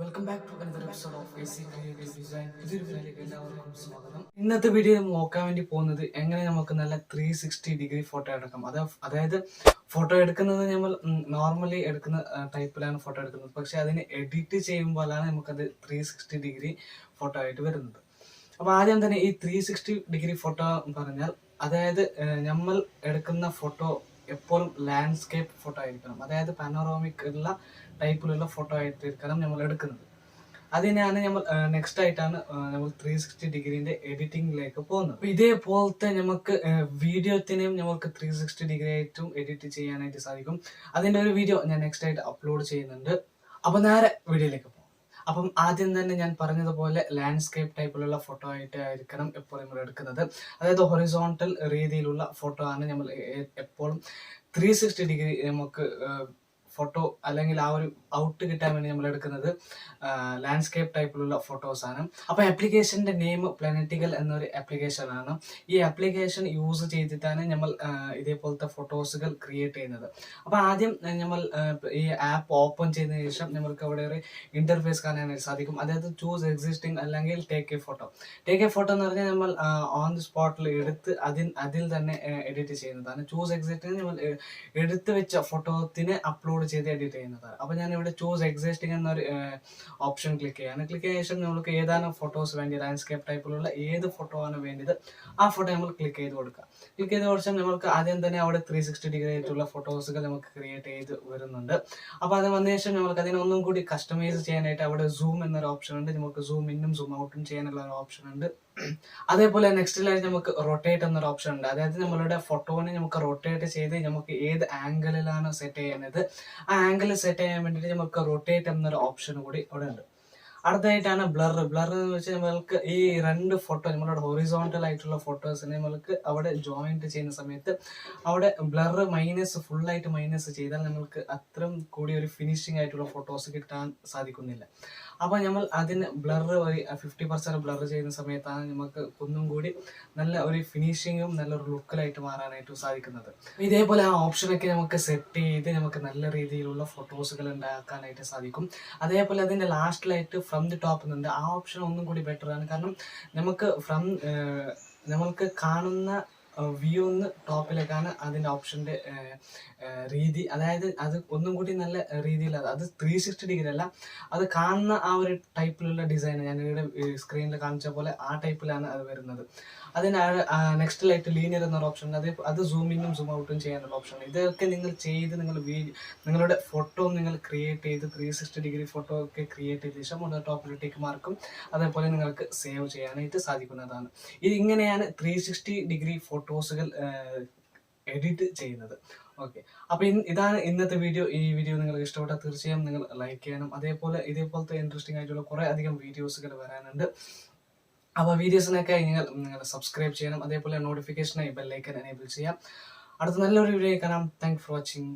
Welcome back to another episode of AC creative design. പുതിയൊരു വീഡിയോയിലേക്ക് എല്ലാവർക്കും സ്വാഗതം. ഇന്നത്തെ വീഡിയോ നോക്കാൻ വേണ്ടി പോകുന്നത് എങ്ങനെ നമുക്ക് നല്ല 360 ഡിഗ്രി ഫോട്ടോ എടുക്കാം. അതായത് ഫോട്ടോ എടുക്കുന്നത് നമ്മൾ നോർമലി എടുക്കുന്ന ടൈപ്പിലാണ് ഫോട്ടോ എടുക്കുന്നത്. പക്ഷെ അതിനെ എഡിറ്റ് ചെയ്യുമ്പോഴാണ് നമുക്കത് 360 ഡിഗ്രി ഫോട്ടോ ആയിട്ട് വരുന്നത്. അപ്പൊ ആദ്യം തന്നെ ഈ 360 ഡിഗ്രി ഫോട്ടോ പറഞ്ഞാൽ അതായത് നമ്മൾ എടുക്കുന്ന ഫോട്ടോ എപ്പോഴും ലാൻഡ്സ്കേപ്പ് ഫോട്ടോ ആയിരിക്കണം. അതായത് പാനോറാമിക് ഉള്ള ടൈപ്പിലുള്ള ഫോട്ടോ ആയിട്ടിരിക്കണം നമ്മൾ എടുക്കുന്നത്. അതിനാണ് നമ്മൾ നെക്സ്റ്റ് ആയിട്ടാണ് നമ്മൾ 360 ഡിഗ്രീന്റെ എഡിറ്റിംഗിലേക്ക് പോകുന്നത്. അപ്പൊ ഇതേപോലത്തെ നമുക്ക് വീഡിയോത്തിനെയും നമുക്ക് 360 ഡിഗ്രി ആയിട്ടും എഡിറ്റ് ചെയ്യാനായിട്ട് സാധിക്കും. അതിന്റെ ഒരു വീഡിയോ ഞാൻ നെക്സ്റ്റ് ആയിട്ട് അപ്ലോഡ് ചെയ്യുന്നുണ്ട്. അപ്പൊ നേരെ വീഡിയോയിലേക്ക് പോകും. അപ്പം ആദ്യം തന്നെ ഞാൻ പറഞ്ഞതുപോലെ ലാൻഡ്സ്കേപ്പ് ടൈപ്പിലുള്ള ഫോട്ടോ ആയിട്ട് ആയിരിക്കണം എപ്പോഴും നമ്മൾ എടുക്കുന്നത്. അതായത് ഹൊറിസോണ്ടൽ രീതിയിലുള്ള ഫോട്ടോ ആണ് നമ്മൾ എപ്പോഴും 360 ഡിഗ്രി നമുക്ക് ഫോട്ടോ അല്ലെങ്കിൽ ആ ഒരു ഔട്ട് കിട്ടാൻ വേണ്ടി നമ്മൾ എടുക്കുന്നത് ലാൻഡ്സ്കേപ്പ് ടൈപ്പിലുള്ള ഫോട്ടോസ് ആണ്. അപ്പൊ ആപ്ലിക്കേഷന്റെ നെയിം പ്ലാനറ്റിക്കൽ എന്നൊരു ആപ്ലിക്കേഷൻ ആണ്. ഈ ആപ്ലിക്കേഷൻ യൂസ് ചെയ്തിട്ടാണ് നമ്മൾ ഇതേപോലത്തെ ഫോട്ടോസുകൾ ക്രിയേറ്റ് ചെയ്യുന്നത്. അപ്പൊ ആദ്യം നമ്മൾ ഈ ആപ്പ് ഓപ്പൺ ചെയ്തതിനു ശേഷം നമ്മൾക്ക് അവിടെ ഒരു ഇന്റർഫേസ് കാണാനായിട്ട് സാധിക്കും. അതായത് ചൂസ് എക്സിസ്റ്റിംഗ് അല്ലെങ്കിൽ take A photo. Take A photo എന്ന് പറഞ്ഞാൽ നമ്മൾ ഓൺ ദി സ്പോട്ടിൽ എടുത്ത് അതിൽ തന്നെ എഡിറ്റ് ചെയ്യുന്നതാണ്. ചൂസ് എക്സിസ്റ്റിംഗ് നമ്മൾ എടുത്ത് വെച്ച ഫോട്ടോത്തിനെ അപ്ലോഡ് ചെയ്ത് എഡിറ്റ് ചെയ്യുന്നതാണ്. അപ്പൊ ഞാൻ ഇവിടെ ചൂസ് എക്സിസ്റ്റിംഗ് എന്നൊരു ഓപ്ഷൻ ക്ലിക്ക് ചെയ്യാണ്. ക്ലിക്ക് ചെയ്ത ശേഷം നമുക്ക് ഏതാണ് ഫോട്ടോസ് വേണ്ടി ലാൻഡ്സ്കേപ്പ് ടൈപ്പിലുള്ള ഏത് ഫോട്ടോ ആണ് വേണ്ടത് ആ ഫോട്ടോ നമ്മൾ ക്ലിക്ക് ചെയ്ത് കൊടുക്കുക. ക്ലിക്ക് ചെയ്ത ശേഷം നമുക്ക് ആദ്യം തന്നെ അവിടെ 360 ഡിഗ്രി ആയിട്ടുള്ള ഫോട്ടോസുകൾ നമുക്ക് ക്രിയേറ്റ് ചെയ്ത് വരുന്നുണ്ട്. അപ്പൊ അത് വന്ന ശേഷം നമുക്ക് അതിനെ ഒന്നും കൂടി കസ്റ്റമൈസ് ചെയ്യാനായിട്ട് അവിടെ സൂം എന്നൊരു ഓപ്ഷൻ ഉണ്ട്. നമുക്ക് സൂം ഇന്നും സൂം ഔട്ടും ചെയ്യാനുള്ള ഒരു ഓപ്ഷൻ ഉണ്ട്. അതേപോലെ നെക്സ്റ്റിലായിട്ട് നമുക്ക് റൊട്ടേറ്റ് എന്നൊരു ഓപ്ഷൻ ഉണ്ട്. അതായത് നമ്മളുടെ ഫോട്ടോനെ നമുക്ക് റൊട്ടേറ്റ് ചെയ്ത് നമുക്ക് ഏത് ആംഗിളിലാണ് സെറ്റ് ചെയ്യുന്നത് ആ ആംഗിൾ സെറ്റ് ചെയ്യാൻ വേണ്ടിയിട്ട് നമുക്ക് റൊട്ടേറ്റ് എന്നൊരു ഓപ്ഷൻ കൂടി അവിടെ ഉണ്ട്. അടുത്തതായിട്ടാണ് ബ്ലർ. ബ്ലർ എന്ന് വെച്ചാൽ നമ്മൾക്ക് ഈ രണ്ട് ഫോട്ടോ നമ്മളുടെ ഹൊറിസോണ്ടൽ ആയിട്ടുള്ള ഫോട്ടോസിനെ നമ്മൾക്ക് അവിടെ ജോയിന്റ് ചെയ്യുന്ന സമയത്ത് അവിടെ ബ്ലർ ഫുള്ളായിട്ട് മൈനസ് ചെയ്താൽ നമ്മൾക്ക് അത്രയും കൂടി ഒരു ഫിനിഷിംഗ് ആയിട്ടുള്ള ഫോട്ടോസ് കിട്ടാൻ സാധിക്കുന്നില്ല. അപ്പൊ നമ്മൾ അതിന് ബ്ലർ ഒരു 50% ബ്ലർ ചെയ്യുന്ന സമയത്താണ് നമുക്ക് ഒന്നും കൂടി നല്ല ഒരു ഫിനിഷിങ്ങും നല്ലൊരു ലുക്കിലായിട്ട് മാറാനായിട്ട് സാധിക്കുന്നത്. ഇതേപോലെ ആ ഓപ്ഷനൊക്കെ നമുക്ക് സെറ്റ് ചെയ്ത് നമുക്ക് നല്ല രീതിയിലുള്ള ഫോട്ടോസുകൾ ഉണ്ടാക്കാനായിട്ട് സാധിക്കും. അതേപോലെ അതിന്റെ ലാസ്റ്റിലായിട്ട് ഫ്രം ദി ടോപ്പ് എന്നുണ്ട്. ആ ഓപ്ഷൻ ഒന്നും കൂടി ബെറ്റർ ആണ്. കാരണം നമുക്ക് നമ്മൾക്ക് കാണുന്ന വ്യൂ ഒന്ന് ടോപ്പിലേക്കാണ് അതിന്റെ ഓപ്ഷന്റെ രീതി. അതായത് അത് ഒന്നും കൂടി നല്ല രീതിയിൽ അത് 360 ഡിഗ്രി അല്ല, അത് കാണുന്ന ആ ഒരു ടൈപ്പിലുള്ള ഡിസൈൻ ഞാൻ ഇവിടെ സ്ക്രീനിൽ കാണിച്ച പോലെ ആ ടൈപ്പിലാണ് അത് വരുന്നത്. അതിന് നെക്സ്റ്റിലായിട്ട് ലീനിയർ എന്നൊരു ഓപ്ഷൻ ഉണ്ട്. അത് സൂം ഇന്നും സൂം ഔട്ടും ചെയ്യാനുള്ള ഓപ്ഷൻ. ഇതൊക്കെ നിങ്ങൾ ചെയ്ത് നിങ്ങളുടെ ഫോട്ടോ നിങ്ങൾ ക്രിയേറ്റ് ചെയ്ത് 360 ഡിഗ്രി ഫോട്ടോ ഒക്കെ ക്രിയേറ്റ് ചെയ്ത ശേഷം ഒന്ന് ടോപ്പിൽ ടിക്ക് മാർക്കും അതേപോലെ നിങ്ങൾക്ക് സേവ് ചെയ്യാനായിട്ട് സാധിക്കുന്നതാണ്. ഇങ്ങനെയാണ് 360 ഡിഗ്രി ഫോട്ടോസുകൾ എഡിറ്റ് ചെയ്യുന്നത്. ഓക്കെ, അപ്പൊ ഇതാണ് ഇന്നത്തെ വീഡിയോ. ഈ വീഡിയോ നിങ്ങൾക്ക് ഇഷ്ടപ്പെട്ടാൽ തീർച്ചയായും നിങ്ങൾ ലൈക്ക് ചെയ്യണം. ഇതേപോലത്തെ ഇൻട്രസ്റ്റിംഗ് ആയിട്ടുള്ള കുറെ അധികം വീഡിയോസുകൾ വരാനുണ്ട്. അപ്പോൾ വീഡിയോസിനൊക്കെ നിങ്ങൾ സബ്സ്ക്രൈബ് ചെയ്യണം. അതേപോലെ നോട്ടിഫിക്കേഷനായി ബെല്ലൈക്കൻ എനേബിൾ ചെയ്യാം. അടുത്ത നല്ലൊരു വീഡിയോ കാണാം. Thank for watching.